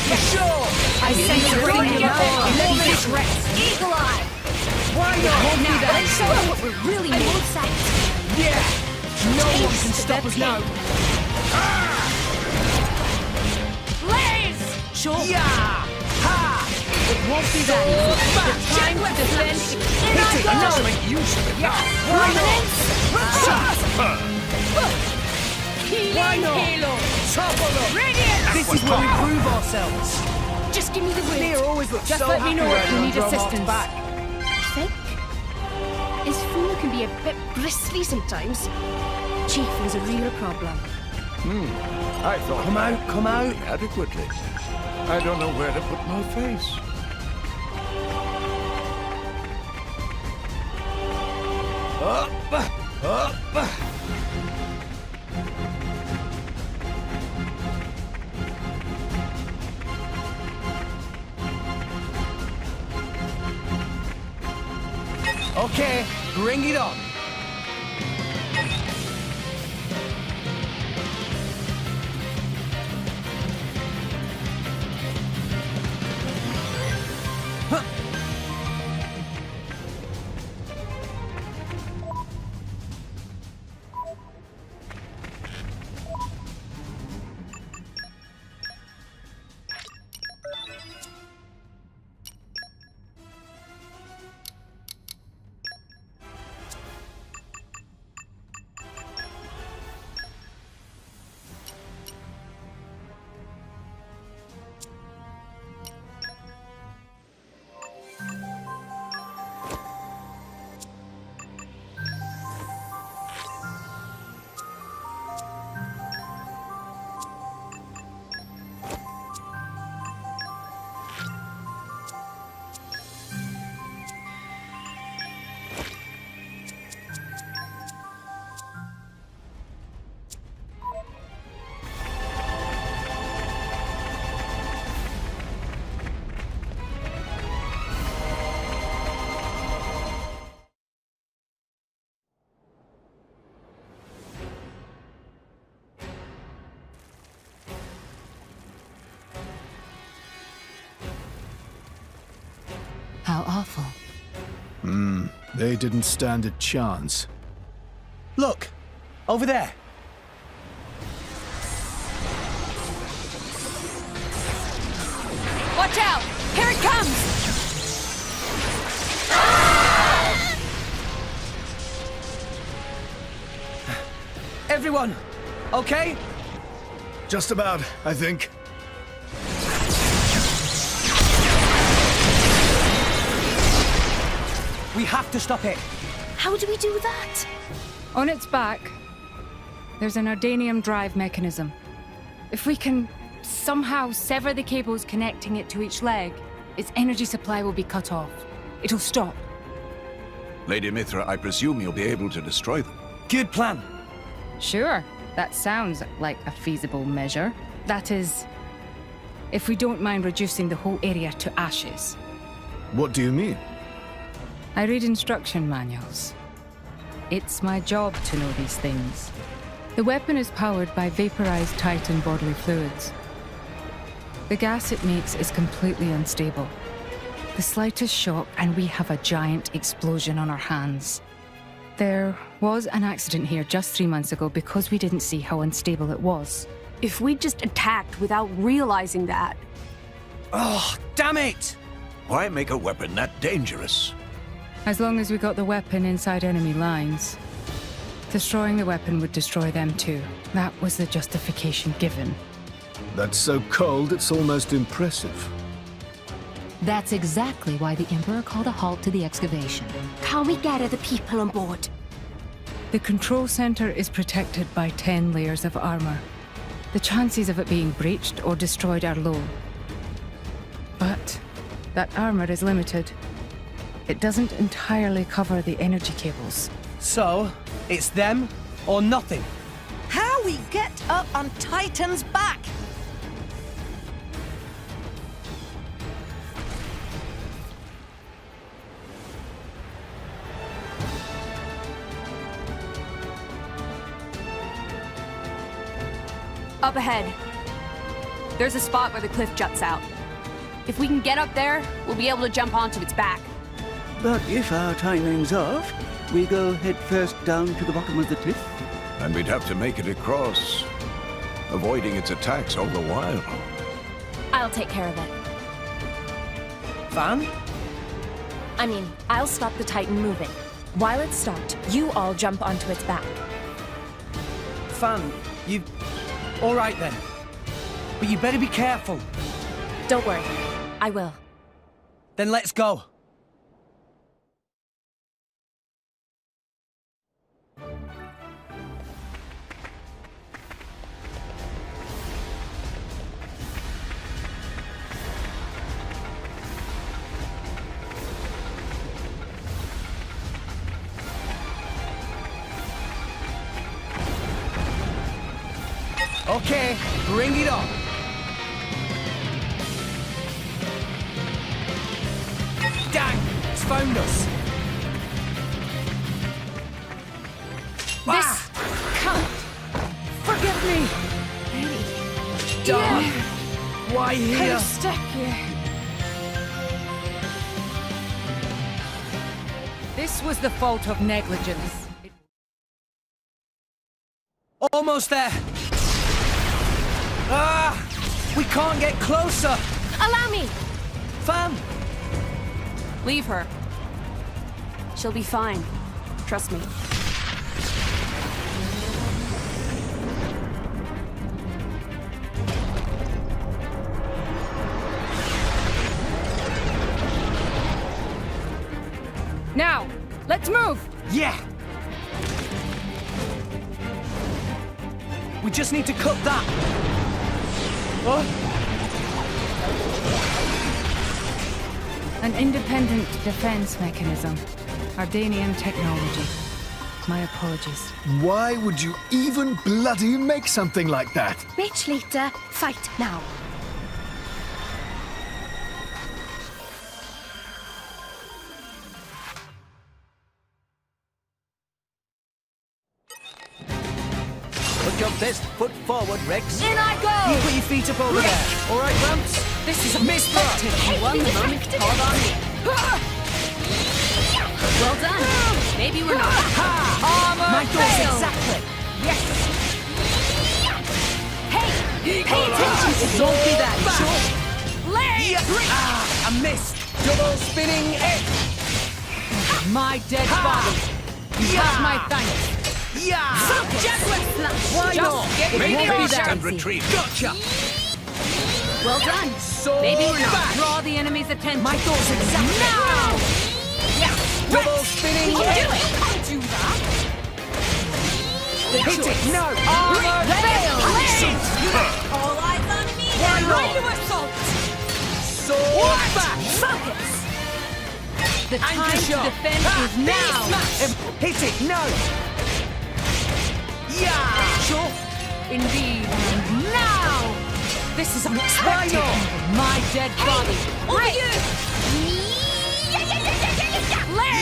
For sure! I sense You're you're going to thinking get now. there. Moment, Rex. Eagle Eye. Why not? Won't be that Let's easy. show them what we're really made of. Yeah! No one can stop us now. Blaze. Sure. Yeah! Ha! It won't be that easy. The time to defend is Hit it! Let us make use of it now. Why not? Why not? Halo. Topple them! Radiant. This is where we prove ourselves. Just give me the win. Lear always looks Just so let me know happy if you when need I'm off assistance. back. Think? His fool can be a bit bristly sometimes. Chafing's a real problem. I thought Come out, come out. adequately. I don't know where to put my face. Up! Okay, bring it on. How awful. They didn't stand a chance. Look! Over there! Watch out! Here it comes! Everyone, okay? Just about, I think. We have to stop it. How do we do that? On its back, there's an Ardanium drive mechanism. If we can somehow sever the cables connecting it to each leg, its energy supply will be cut off. It'll stop. Lady Mithra, I presume you'll be able to destroy them. Good plan. Sure, that sounds like a feasible measure. That is, if we don't mind reducing the whole area to ashes. What do you mean? I read instruction manuals. It's my job to know these things. The weapon is powered by vaporized Titan bodily fluids. The gas it makes is completely unstable. The slightest shock and we have a giant explosion on our hands. There was an accident here just 3 months ago because we didn't see how unstable it was. If we just attacked without realizing that. Oh, damn it! Why make a weapon that dangerous? As long as we got the weapon inside enemy lines. Destroying the weapon would destroy them too. That was the justification given. That's so cold, it's almost impressive. That's exactly why the Emperor called a halt to the excavation. Can we get other people on board? The control center is protected by 10 layers of armor. The chances of it being breached or destroyed are low. But that armor is limited. It doesn't entirely cover the energy cables. So, it's them or nothing. How we get up on Titan's back? Up ahead. There's a spot where the cliff juts out. If we can get up there, we'll be able to jump onto its back. But if our timing's off, we go head first down to the bottom of the cliff. And we'd have to make it across, avoiding its attacks all the while. I'll take care of it. Van? I'll stop the Titan moving. While it's stopped, you all jump onto its back. Fan, you... All right then. But you better be careful. Don't worry. I will. Then let's go. Okay, bring it on. Dang, it's found us. This can't. Forgive me. Darn. Why here? I'm stuck here. This was the fault of negligence. Almost there. Ah! We can't get closer. Allow me! Fan! Leave her. She'll be fine. Trust me. Now, let's move! Yeah! We just need to cut that. Oh. An independent defense mechanism. Ardanium technology. My apologies. Why would you even bloody make something like that? Bitch later, fight now. Put your best foot forward, Rex. In I go! You put your feet up over there. All right, Gramps? This is a Mister! One moment, hold on. Well done. Maybe we're not. Armor My door's failed. exactly. Yes. Hey, pay attention to me. Won't be that short. I missed. Double spinning edge. My dead body. You have my thanks. Javelin slash. Why Just not? get It me won't there, be Darcy. that. Retreat. Gotcha. Well done. Sword Maybe we're not. back. Draw the enemy's attention. My thoughts exactly. Now! Double spinning We can edge. do it. Can't do that. Hit it. No. Armor failed. failed. All eyes on me. Why not? Ready to assault. Sword back. Focus. The time to shot. defend is now. Hit it. No. Yeah. Sure. Indeed. And now. This is unexpected. My dead body. Over you.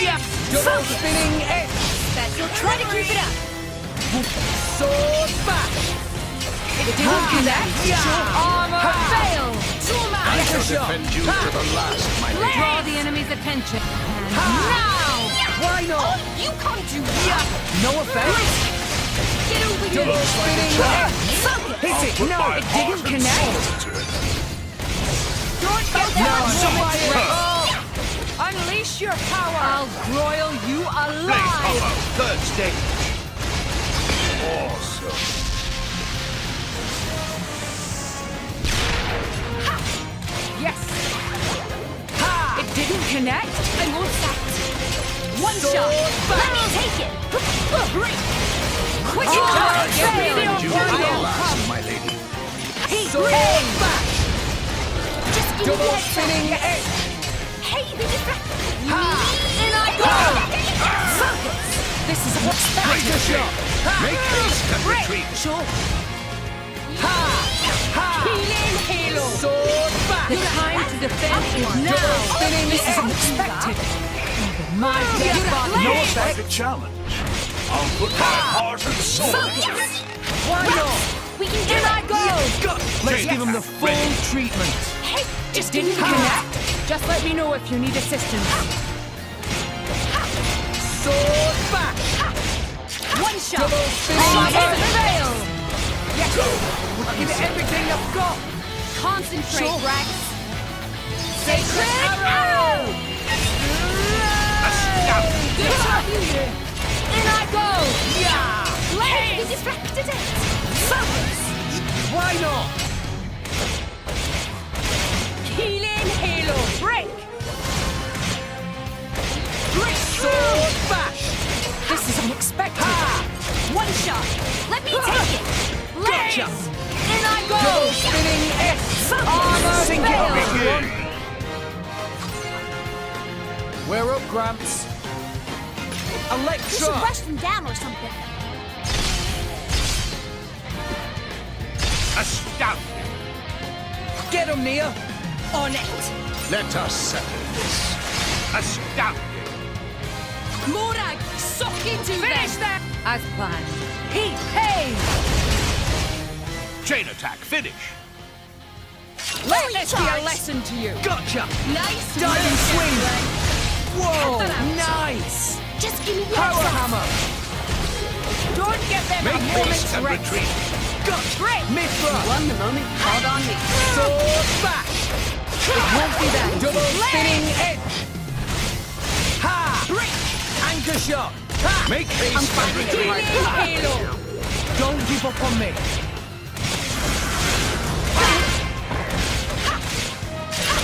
Yeah. Double spinning edge. Special try to keep it up. Sword back. It didn't connect. Armor failed. I shall defend you to the last, my lady. Draw the enemy's attention. And now. Why not? You can't do that. No offense. Get over here. Double spinning edge. Hit it. No, it didn't connect. Don't get No, that. Unleash your power. I'll broil you alive. Third stage. Awesome. Yes. It didn't connect. I won't stop. One Sword shot. back. Let me take it. Quick. I shall Fail. defend you to the Warrior. last, my lady. Sword back. Just give me Double that spinning edge. Hey, they distracted. And I go. Focus. This is Break unexpected. the shot. Make haste and retreat. Sure. Healing halo. Sword back. The time to defend is Double now. spinning This is edge. unexpected. My dead body. No Quite effect. a challenge. I'll put my heart and soul into it. Why not? We can do In I it. go. Let's give him the full treatment. Hey, Just didn't connect. Just let me know if you need assistance. Sword back. One shot. Double spinning Armor edge. failed. Yes. I'll give it everything I've got. Concentrate, Sure. Rex. Sacred arrow. Good job, you. In I go. Yeah. hey, we distracted it. Focus. Why not? Healing halo. Break. Sword back. This is unexpected. One shot. Let me take it. Gotcha. In I go. Double spinning edge. Armor Sink it, failed. everyone. We're up, Gramps. We should Electra. rush them down or something. Astounding. Get him, Mia. On it. Let us settle this. Astounding. Morag, suck into Finish them. As planned. Heat, hey. Chain attack, finish. Let this be a lesson to you. Gotcha. Nice. Diving swing. Whoa. Cut that out. Nice. Just give me the Power extra. hammer. Don't get them Make a haste moment's and rest. retreat. Gotcha. Great. Mithra. Won the moment called on me. Sword back. It won't be that. Double spinning edge. Ha. Anchor shot. Ha. Make haste and Healing retreat. halo. Don't give up on me.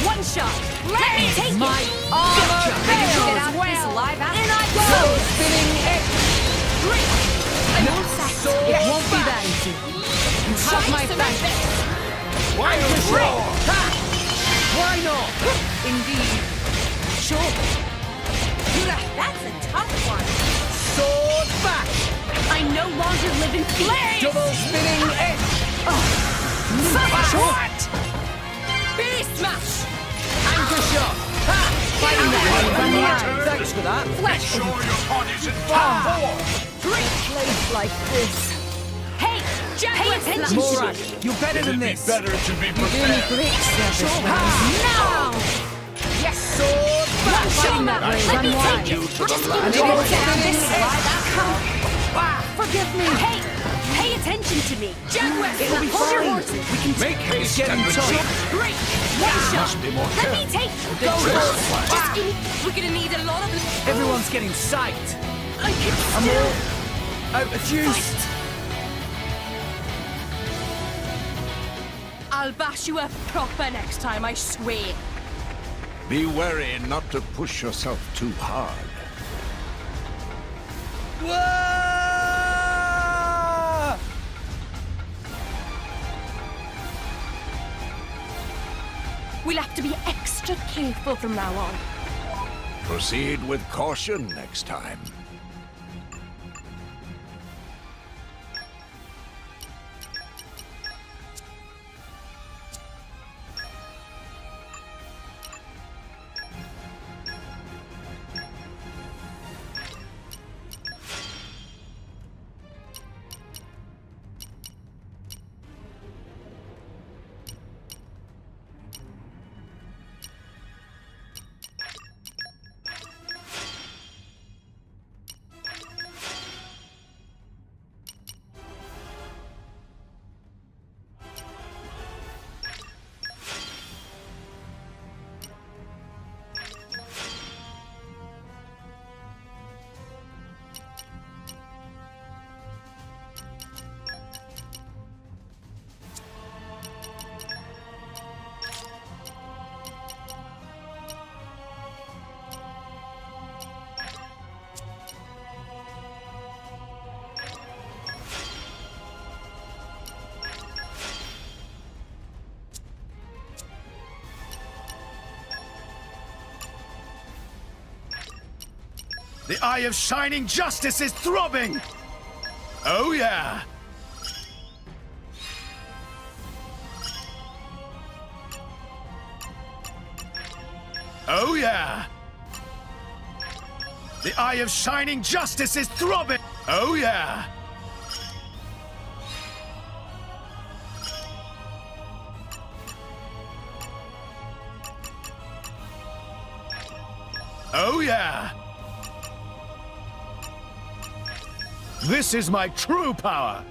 One shot. Let me take My it. armor Gotcha. fails. Get out of well. this alive after. In I go. Double spinning edge. I won't stop. Sword It won't be back. that easy. You have my thanks. Wild roar. Ha. Why not? Indeed. Sure. That's a tough one. Sword back. I no longer live in fear. Double spinning edge. What? Beast smash. Anchor shot. Ha. Fighting that. Thanks for that. Make sure your body's in full form. Place like this. Hey, pay attention. Morag, you're better than It'd be this. better to be Really prepared. great service. Ha. Now. Yes. Sword Shutting that way, run wide. You to the Forgive me. Hey, pay attention to me. Jaguar, It'll be hold your fine. horses. We can Make haste get and in touch. retreat. Great. One shot. Must be more Let me careful. take. Go, go. We're gonna need a lot of. Everyone's getting psyched. I can I'm still all out of juice. fight. I'll bash you up proper next time, I swear. Be wary not to push yourself too hard. Whoa! We'll have to be extra careful from now on. Proceed with caution next time. The eye of shining justice is throbbing! Oh yeah! Oh yeah! The eye of shining justice is throbbing! Oh yeah! Oh yeah! This is my true power!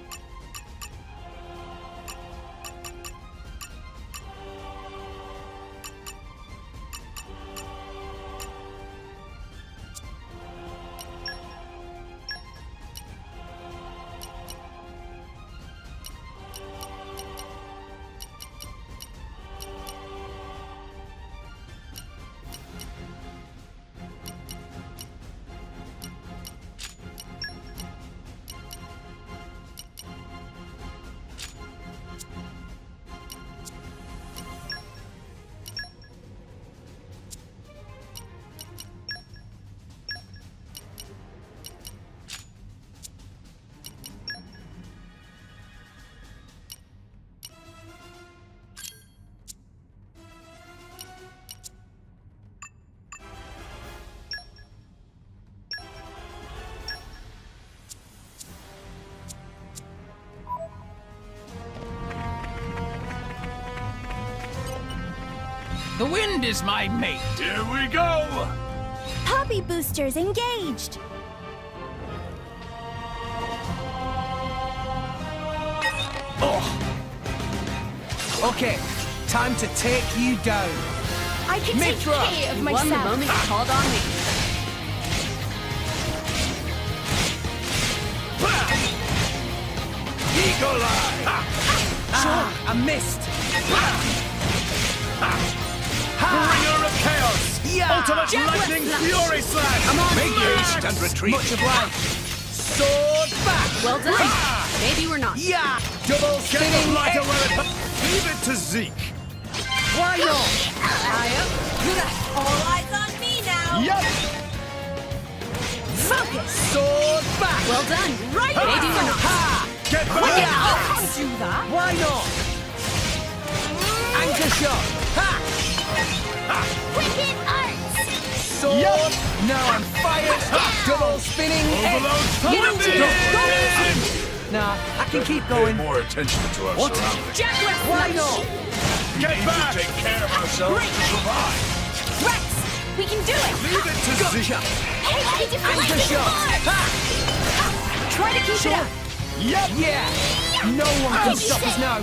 The wind is my mate. Here we go! Poppy boosters engaged. Okay, time to take you down. I can take Mithra, care of You won the myself. moment you called on me. Eagle Eye! I missed. Bringer of Chaos! Yeah. Ultimate Lightning Fury Slash! I'm on Make fire. haste and retreat. Much obliged. Sword back. Well done. Maybe we're not. Yeah. Double Get the spinning. light where it leave it to Zeke! Why not? All eyes on me now. Yep! Focus. Sword back. Well done. Right. Maybe we're not. Ha. Get I back! can't do that. Why not? Anchor shot. Ha. Wicked arts. Sword. Yep. Now I'm fired. Double spinning. Overload time! Nah, I can keep going. Pay more attention to our surroundings. Why not? Get back! Take care of ourselves to survive. Rex. We can do it! Leave it to Gotcha! Hey, Anchor shot! Try to keep it up! Yep! Yeah! No one can stop us now!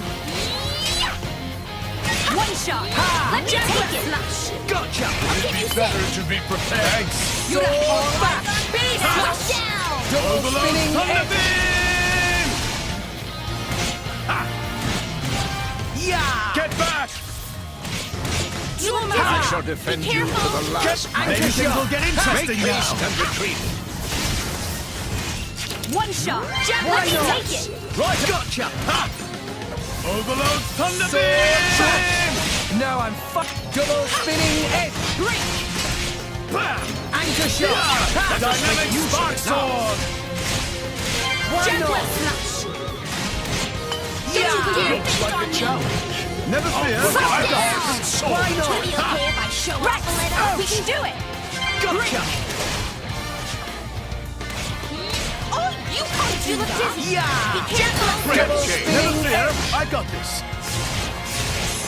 One shot! Let me take it! Flash! Gotcha! It'd be better to be prepared. You're all back! Base flash! down! Double Overload spinning Thunder edge! Beam! Yeah! Get back! I shall defend you to the last. Maybe things will get interesting Make now. haste and retreat. One shot! Jack, Why let me not? take it! Right, Gotcha! Overload Thunder Sword Beam! Now I'm double spinning edge! Bam! Anchor shot! Ha! Dynamic Spark Sword! Why Jack, not? let's flash! Yeah! Looks like a challenge. Never fear, Why I've got different sword. not? Would it be okay if I show Rex, off a little? we can do it! Gotcha! Oh, you can't do that! Yeah! Careful! Great Double game. spinning Never fear, edge! I got this.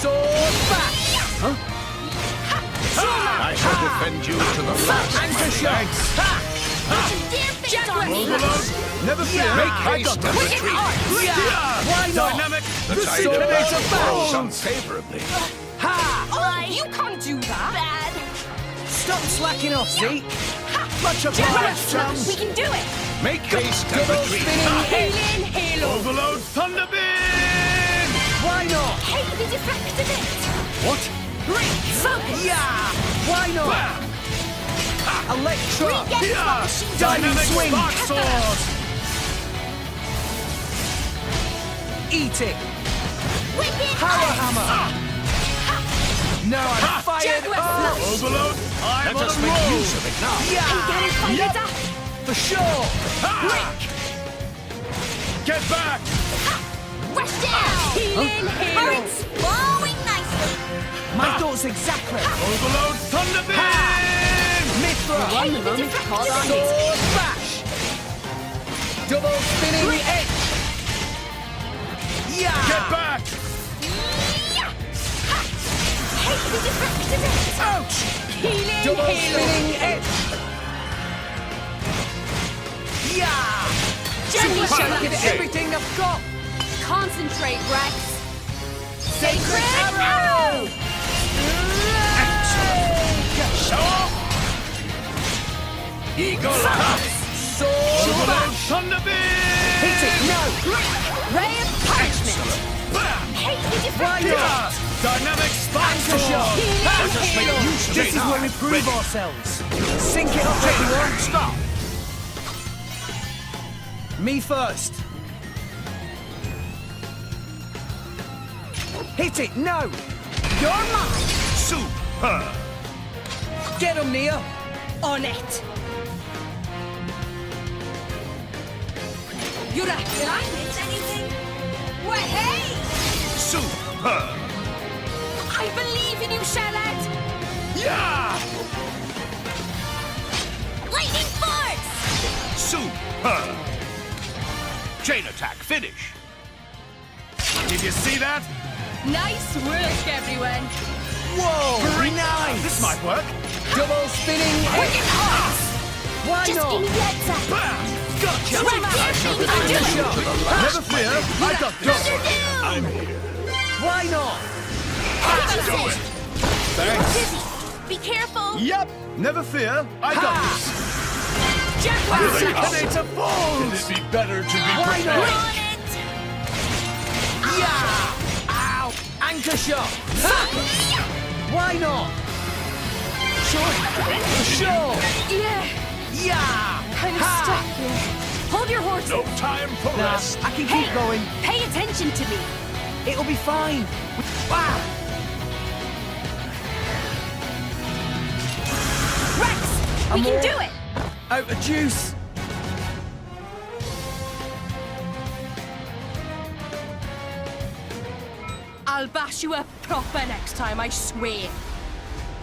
Sword back! I shall defend you to the last. Anchor shot! Jack, let me Overload, never fear, Make I got haste and this. retreat. Yeah! Why not? Dynamic, The the tide of battle Supernator flows Bound! unfavorably. Ha! Oh, you can't do that! Bad. Stop slacking off, Zeke! Much Jack, obliged, let's chum! flash! We can do it! Make haste and Double retreat. spinning edge! Heal in, halo! Overload Thunder Beam! Why not? Hey, they deflected it! What? Focus! Yeah! Why not? Bam! Electro! Yeah! Diamond Dynamic swing! Spark Sword! Eat it! Wicked Power ice! hammer! No, I'm fired! Jack, let's Oh, flash! Overload, I'm Let on us a make roll! use of it now. yeah! Yep. For sure! Get back! Rush down! Heal in, halo! Current's flowing nicely! My thoughts exactly! Overload Thunder Beam! Mithra! Hey, they deflected it! Sword bash! Double spinning edge! Yeah! Get back! Hey, they deflected it! Ouch! Heal in, Double halo! spinning edge! Yeah! Jack, We let's shall flash! give it everything I've got! Concentrate, Rex! Sacred arrow! Eagle Sword Overload bash! Thunder Beam! Hit it! No! Ray of punishment! Bam! Hey, they Why deflected it! not? Dynamic Spark Anchor shot! Sword! Let us make halo! use of this is where we prove ourselves. Sink it up, everyone! Stop! Me first! Hit it! No! You're mine! Super! Get him, Nia! On it! You're right. Did I miss anything? Well, hey! Super! I believe in you, Charlotte! Yeah! Lightning force! Super! Chain attack finish! Did you see that? Nice work, everyone! Whoa! Nice! This might work! Double spinning Wicked edge! arms! Why Just not? give me the heads up! Bam! Gotcha! I shall We can defend do you it! to the last. Never fear, I got this! I'm here. Why not? Do it! Thanks! Dizzy! Be careful! Yep! Never fear, I got this! Jack, Here let's they flash! come! Falls! It'd be better to be Why We're prepared! on it! Yeah! Ow! Anchor shot! Ha! Why not? Sure! Yeah, Yeah! I'm Ha! stuck here. Hold your horses. No time for Nah, rest! I can Hey, keep going. pay attention to me. It'll be fine. Ah! Rex, we can do it. Out of juice. I'll bash you up proper next time, I swear.